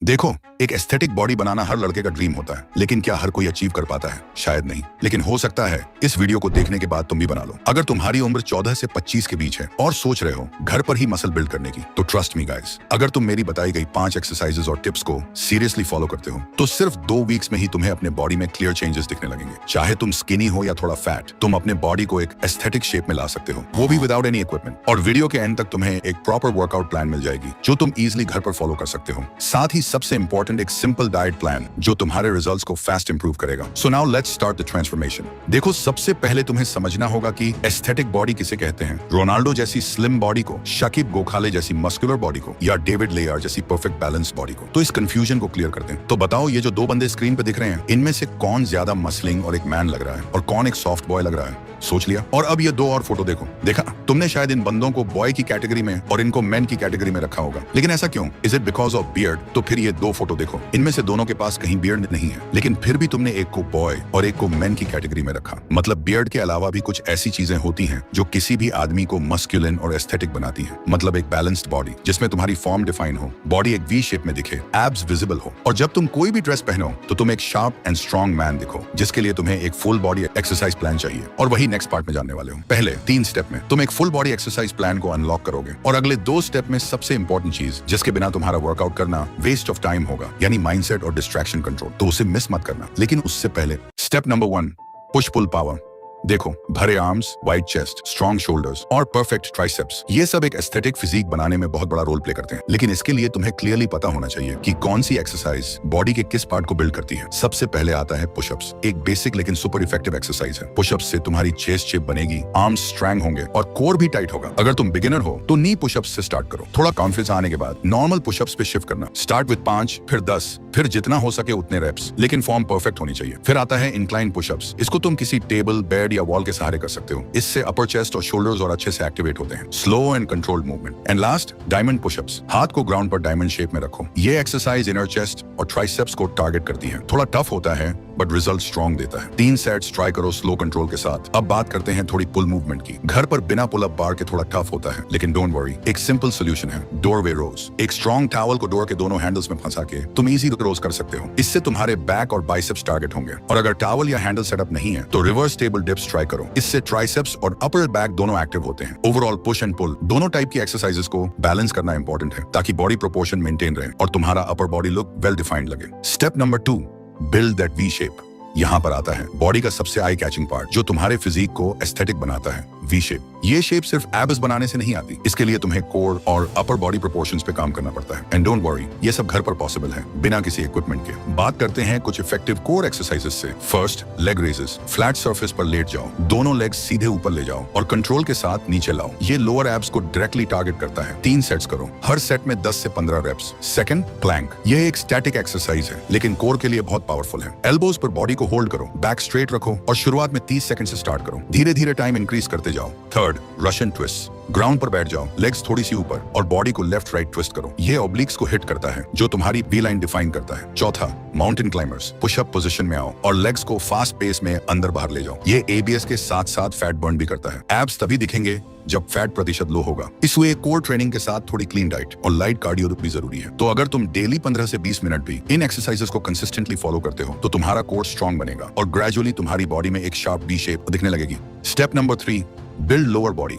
देखो, एक aesthetic body बनाना हर लड़के का ड्रीम होता है, लेकिन क्या हर कोई अचीव कर पाता है? शायद नहीं, लेकिन हो सकता है इस वीडियो को देखने के बाद तुम भी बना लो। अगर तुम्हारी उम्र 14 से 25 के बीच है और सोच रहे हो घर पर ही मसल बिल्ड करने की, तो ट्रस्ट मी गाइस, अगर तुम मेरी बताई गई 5 एक्सरसाइजेस और टिप्स को सीरियसली फॉलो करते हो, तो सिर्फ 2 वीक्स में ही तुम्हें अपने बॉडी में क्लियर चेंजेस दिखने लगेंगे। चाहे तुम स्किनी हो या थोड़ा फैट, तुम अपने बॉडी को एक एस्थेटिक शेप में ला सकते हो, वो भी विदाउट एनी इक्विपमेंट। और वीडियो के एंड तक तुम्हें एक प्रॉपर वर्कआउट प्लान मिल जाएगी, जो तुम इजिली घर पर फॉलो कर सकते हो। साथ ही सबसे इंपॉर्टेंट एक सिंपल डाइट प्लान, जो तुम्हारे रिजल्ट्स को फास्ट इंप्रूव करेगा। So now let's start the transformation. देखो, सबसे पहले तुम्हें समझना होगा कि एस्थेटिक बॉडी किसे कहते हैं। रोनाल्डो जैसी स्लिम बॉडी को, शकीब गोखाले जैसी मस्कुलर बॉडी को, या डेविड लेयर जैसी परफेक्ट बैलेंस बॉडी को। तो इस कंफ्यूजन को क्लियर करते हैं। तो बताओ, ये जो 2 बंदे स्क्रीन पे दिख रहे हैं, इनमें से कौन ज्यादा मसलिंग और एक मैन लग रहा है, और कौन एक सॉफ्ट बॉय लग रहा है? सोच लिया? और अब ये 2 और फोटो देखो। देखा, तुमने शायद इन बंदों को बॉय की कैटेगरी में और इनको मैन की कैटेगरी में रखा होगा, लेकिन ऐसा क्यों? Is it because of beard? तो फिर ये 2 फोटो देखो, इनमें से दोनों के पास कहीं बियर्ड नहीं है, लेकिन फिर भी तुमने एक को बॉय और एक को मैन की कैटेगरी में रखा। मतलब बियर्ड के अलावा भी कुछ ऐसी चीजें होती हैं जो किसी भी आदमी को मस्कुलिन और एस्थेटिक बनाती हैं। मतलब एक बैलेंस्ड बॉडी जिसमें तुम्हारी फॉर्म डिफाइन हो, बॉडी एक वी शेप में दिखे, एब्स विजिबल हो, और जब तुम कोई भी ड्रेस पहनो तो तुम एक शार्प एंड स्ट्रॉन्ग मैन दिखो, जिसके लिए तुम्हें एक फुल बॉडी एक्सरसाइज प्लान चाहिए। और वही नेक्स्ट पार्ट में जानने वाले हो। पहले 3 स्टेप में तुम एक फुल बॉडी एक्सरसाइज प्लान को अनलॉक करोगे, और अगले 2 स्टेप में सबसे इंपॉर्टेंट चीज, जिसके बिना तुम्हारा वर्कआउट करना वेस्ट ऑफ टाइम होगा, यानी माइंडसेट और डिस्ट्रैक्शन कंट्रोल। तो उसे मिस मत करना। लेकिन उससे पहले step number 1, push pull power. देखो, भरे arms, wide chest, strong shoulders और परफेक्ट ट्राइसेप्स, ये सब एक एस्थेटिक फिजिक बनाने में बहुत बड़ा रोल प्ले करते हैं। लेकिन इसके लिए तुम्हें क्लियरली पता होना चाहिए कि कौन सी एक्सरसाइज बॉडी के किस पार्ट को बिल्ड करती है। सबसे पहले आता है पुशअप्स। एक बेसिक लेकिन सुपर इफेक्टिव एक्सरसाइज है। पुशअप्स से तुम्हारी चेस्ट शेप बनेगी, आर्म्स स्ट्रॉन्ग होंगे और कोर भी टाइट होगा। अगर तुम बिगिनर हो तो नी पुशअप्स से स्टार्ट करो। थोड़ा कॉन्फिडेंस आने के बाद नॉर्मल पुशअप्स पे शिफ्ट करना। स्टार्ट विद 5, फिर 10, फिर जितना हो सके उतने रेप्स, लेकिन फॉर्म परफेक्ट होनी चाहिए। फिर आता है इंक्लाइन पुशअप्स। इसको तुम किसी टेबल, बेड या वॉल के सहारे कर सकते हो। इससे अपर चेस्ट और शोल्डर्स और अच्छे से एक्टिवेट होते हैं। Slow and controlled movement. And last, diamond pushups. हाथ को ग्राउंड पर डायमंड शेप में रखो। ये एक्सरसाइज इनर चेस्ट और ट्राइसेप्स को टारगेट करती है। थोड़ा टफ होता है बट रिजल्ट स्ट्रॉन्ग देता है। 3 सेट्स ट्राई करो स्लो कंट्रोल के साथ। अब बात करते हैं थोड़ी पुल मूवमेंट की। घर पर बिना पुल अप बार के थोड़ा टफ होता है, लेकिन डोंट वरी, एक सिंपल सोल्यूशन है, डोरवे रोज। एक स्ट्रॉन्ग टॉवल को डोर के दोनों हैंडल्स में फंसा के तुम इजी रोज कर सकते हो। इससे तुम्हारे बैक और बाइसेप्स टारगेट होंगे। और अगर टॉवल या हैंडल सेटअप नहीं है तो रिवर्स टेबल डिप्स ट्राई करो। इससे ट्राइसेप्स और अपर बैक दोनों एक्टिव होते हैं। ओवरऑल पुश एंड पुल दोनों टाइप की एक्सरसाइजेस को बैलेंस करना इंपॉर्टेंट है, ताकि बॉडी प्रोपोर्शन मेंटेन रहे और तुम्हारा upper body look well defined लगे। Step number 2, build that V shape. यहाँ पर आता है बॉडी का सबसे आई कैचिंग पार्ट, जो तुम्हारे फिजिक को एस्थेटिक बनाता है, वी शेप। ये शेप सिर्फ एब्स बनाने से नहीं आती। इसके लिए तुम्हें कोर और अपर बॉडी प्रोपोर्शंस पे काम करना पड़ता है। एंड डोंट वरी, ये सब घर पर पॉसिबल है, बिना किसी इक्विपमेंट के। बात करते हैं कुछ इफेक्टिव कोर एक्सरसाइजेस से। First, leg raises. Flat surface पर लेट जाओ, दोनों लेग्स सीधे ऊपर ले जाओ और कंट्रोल के साथ नीचे लाओ। ये लोअर एब्स को डायरेक्टली टारगेट करता है। 3 सेट्स करो, हर सेट में 10 से 15 रेप्स। Second, Planck. यह एक स्टैटिक एक्सरसाइज है, लेकिन कोर के लिए बहुत पावरफुल है। एल्बोज पर बॉडी को होल्ड करो, बैक स्ट्रेट रखो और शुरुआत में 30 सेकंड से स्टार्ट करो। धीरे धीरे टाइम इंक्रीज करते जाओ। Third, Russian twist. ग्राउंड पर बैठ जाओ, लेग्स थोड़ी सी ऊपर और बॉडी को लेफ्ट राइट ट्विस्ट करो। ये ऑब्लिक्स को हिट करता है, जो तुम्हारी वी लाइन डिफाइन करता है। चौथा, माउंटेन क्लाइंबर्स। पुशअप पोजीशन में आओ और लेग्स को फास्ट पेस में अंदर बाहर ले जाओ। ये एबीएस के साथ साथ फैट बर्न भी करता है। एब्स तभी दिखेंगे जब फैट प्रतिशत लो होगा। इसलिए कोर ट्रेनिंग के साथ थोड़ी क्लीन डाइट और लाइट कार्डियो भी जरूरी है। तो अगर तुम डेली 15 से 20 मिनट भी इन एक्सरसाइजेस को कंसिस्टेंटली फॉलो करते हो, तो तुम्हारा कोर स्ट्रॉन्ग बनेगा और ग्रेजुअली तुम्हारी बॉडी में एक शार्प वी शेप दिखने लगेगी। Step number 3, build lower body.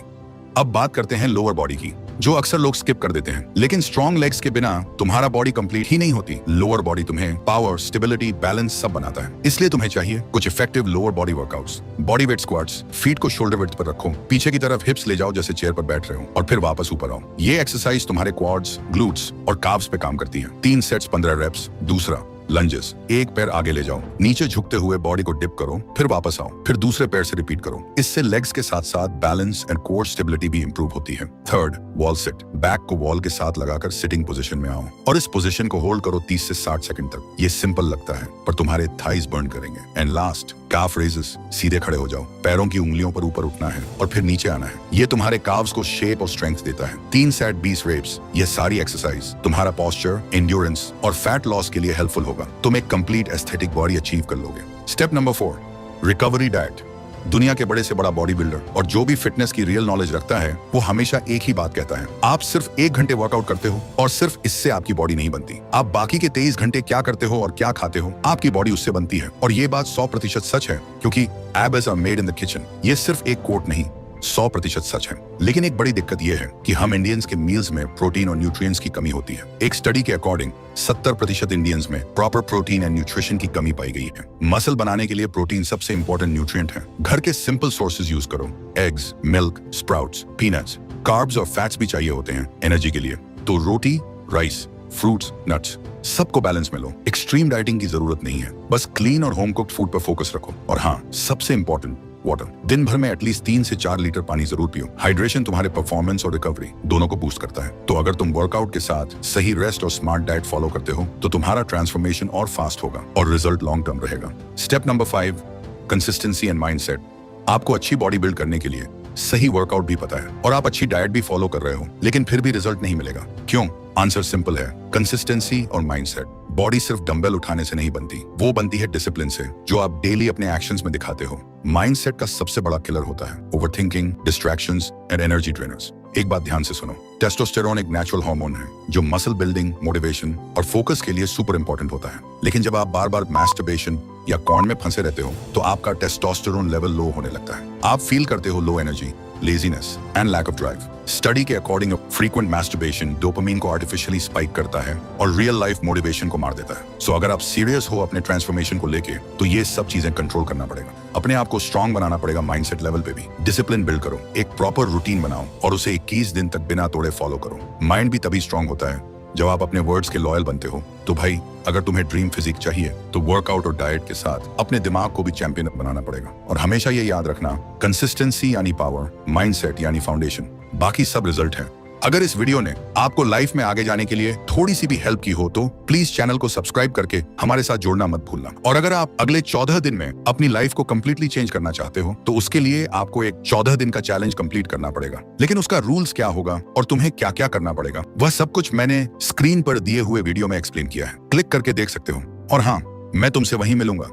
अब बात करते हैं लोअर बॉडी की, जो अक्सर लोग स्किप कर देते हैं। लेकिन स्ट्रॉन्ग लेग्स के बिना तुम्हारा बॉडी कंप्लीट ही नहीं होती। लोअर बॉडी तुम्हें पावर, स्टेबिलिटी, बैलेंस सब बनाता है। इसलिए तुम्हें चाहिए कुछ effective lower body workouts. Body weight squats. Feet को शोल्डर विड्थ पर रखो, पीछे की तरफ हिप्स ले जाओ जैसे चेयर पर बैठ रहे हो, और फिर वापस ऊपर आओ। ये एक्सरसाइज तुम्हारे क्वाड्स, ग्लूट्स और काव्स पे काम करती है। 3 सेट्स 15 रेप्स। दूसरा, लंजेस। एक पैर आगे ले जाओ, नीचे झुकते हुए बॉडी को डिप करो, फिर वापस आओ, फिर दूसरे पैर से रिपीट करो। इससे लेग्स के साथ साथ बैलेंस एंड कोर स्टेबिलिटी भी इंप्रूव होती है। Third, wall sit. बैक को वॉल के साथ लगाकर सिटिंग पोजीशन में आओ और इस पोजीशन को होल्ड करो 30 से 60 सेकंड तक। ये सिंपल लगता है पर तुम्हारे थाइज बर्न करेंगे। And last, calf raises. सीधे खड़े हो जाओ, पैरों की उंगलियों पर ऊपर उठना है और फिर नीचे आना है। ये तुम्हारे काव्स को शेप और स्ट्रेंथ देता है। 3 सेट 20 रेप्स। ये सारी एक्सरसाइज तुम्हारा पोस्चर, एंड्योरेंस और फैट लॉस के लिए हेल्पफुल होगा। तुम एक कंप्लीट एस्थेटिक बॉडी अचीव कर लोगे। Step number 4, recovery diet. दुनिया के बड़े से बड़ा बॉडी बिल्डर और जो भी फिटनेस की रियल नॉलेज रखता है वो हमेशा एक ही बात कहता है, आप सिर्फ 1 घंटे वर्कआउट करते हो और सिर्फ इससे आपकी बॉडी नहीं बनती। आप बाकी के 23 घंटे क्या करते हो और क्या खाते हो, आपकी बॉडी उससे बनती है। और ये बात 100% सच है, क्योंकि abs are made in the kitchen. ये सिर्फ एक कोट नहीं, 100% सच है। लेकिन एक बड़ी दिक्कत यह है कि हम इंडियंस के मील्स में प्रोटीन और न्यूट्रिएंट्स की कमी होती है। एक स्टडी के अकॉर्डिंग 70% इंडियंस में प्रॉपर प्रोटीन एंड न्यूट्रिशन की कमी पाई गई है। मसल बनाने के लिए प्रोटीन सबसे इंपॉर्टेंट न्यूट्रिएंट है। घर के सिंपल सोर्सेज यूज करो, eggs, milk, sprouts, peanuts. Carbs और फैट्स भी चाहिए होते हैं एनर्जी के लिए, तो रोटी, राइस, फ्रूट्स, नट्स, सबको बैलेंस में लो। एक्सट्रीम डाइटिंग की जरूरत नहीं है, बस क्लीन और होम कुक्ड फूड पर फोकस रखो। और हाँ, सबसे इंपॉर्टेंट, वाटर। दिन भर में एटलीस्ट 3 से 4 लीटर पानी जरूर पियो। हाइड्रेशन तुम्हारे परफॉर्मेंस और रिकवरी दोनों को बूस्ट करता है। तो अगर तुम वर्कआउट के साथ सही रेस्ट और स्मार्ट डाइट फॉलो करते हो तो तुम्हारा ट्रांसफॉर्मेशन और फास्ट होगा और रिजल्ट लॉन्ग टर्म रहेगा। Step number 5, consistency and mindset. आपको अच्छी बॉडी बिल्ड करने के लिए सही वर्कआउट भी पता है और आप अच्छी डाइट भी फॉलो कर रहे हो, लेकिन फिर भी रिजल्ट नहीं मिलेगा। क्यों? आंसर सिंपल है, कंसिस्टेंसी और माइंडसेट। बॉडी सिर्फ डंबल उठाने से नहीं बनती, वो बनती है डिसिप्लिन से, जो आप डेली अपने एक्शंस में दिखाते हो। माइंडसेट का सबसे बड़ा किलर होता है overthinking, distractions and energy drainers. एक बात ध्यान से सुनो, टेस्टोस्टेरोन एक नेचुरल हार्मोन है जो मसल बिल्डिंग, मोटिवेशन और फोकस के लिए सुपर इंपॉर्टेंट होता है। लेकिन जब आप बार बार मैस्टरबेशन या कॉर्न में फंसे रहते हो तो आपका टेस्टोस्टेरोन लेवल लो होने लगता है। आप फील करते हो low energy, laziness and lack of drive. Study के अकॉर्डिंग फ्रीक्वेंट मैस्टरबेशन डोपामिन को आर्टिफिशियली स्पाइक करता है और रियल लाइफ मोटिवेशन को मार देता है। सो अगर आप सीरियस हो अपने ट्रांसफॉर्मेशन को लेके तो ये सब चीजें कंट्रोल करना पड़ेगा। अपने आप को स्ट्रांग बनाना पड़ेगा माइंडसेट लेवल पे भी। डिसिप्लिन बिल्ड करो, एक प्रॉपर रूटीन बनाओ और उसे 21 दिन तक बिना तोड़े फॉलो करो। माइंड भी तभी स्ट्रांग होता है जब आप अपने वर्ड्स के लॉयल बनते हो। तो भाई, अगर तुम्हें ड्रीम फिजिक चाहिए तो वर्कआउट और डाइट के साथ अपने दिमाग को भी चैंपियन बनाना पड़ेगा। और हमेशा ये याद रखना, कंसिस्टेंसी यानी पावर, माइंडसेट यानी फाउंडेशन, बाकी सब रिजल्ट है। अगर इस वीडियो ने आपको लाइफ में आगे जाने के लिए थोड़ी सी भी हेल्प की हो तो प्लीज चैनल को सब्सक्राइब करके हमारे साथ जुड़ना मत भूलना। और अगर आप अगले 14 दिन में अपनी लाइफ को कंप्लीटली चेंज करना चाहते हो तो उसके लिए आपको एक 14 दिन का चैलेंज कंप्लीट करना पड़ेगा। लेकिन उसका रूल्स क्या होगा और तुम्हें क्या क्या करना पड़ेगा, वह सब कुछ मैंने स्क्रीन पर दिए हुए वीडियो में एक्सप्लेन किया है। क्लिक करके देख सकते हो। और हाँ, मैं तुमसे वहीं मिलूंगा।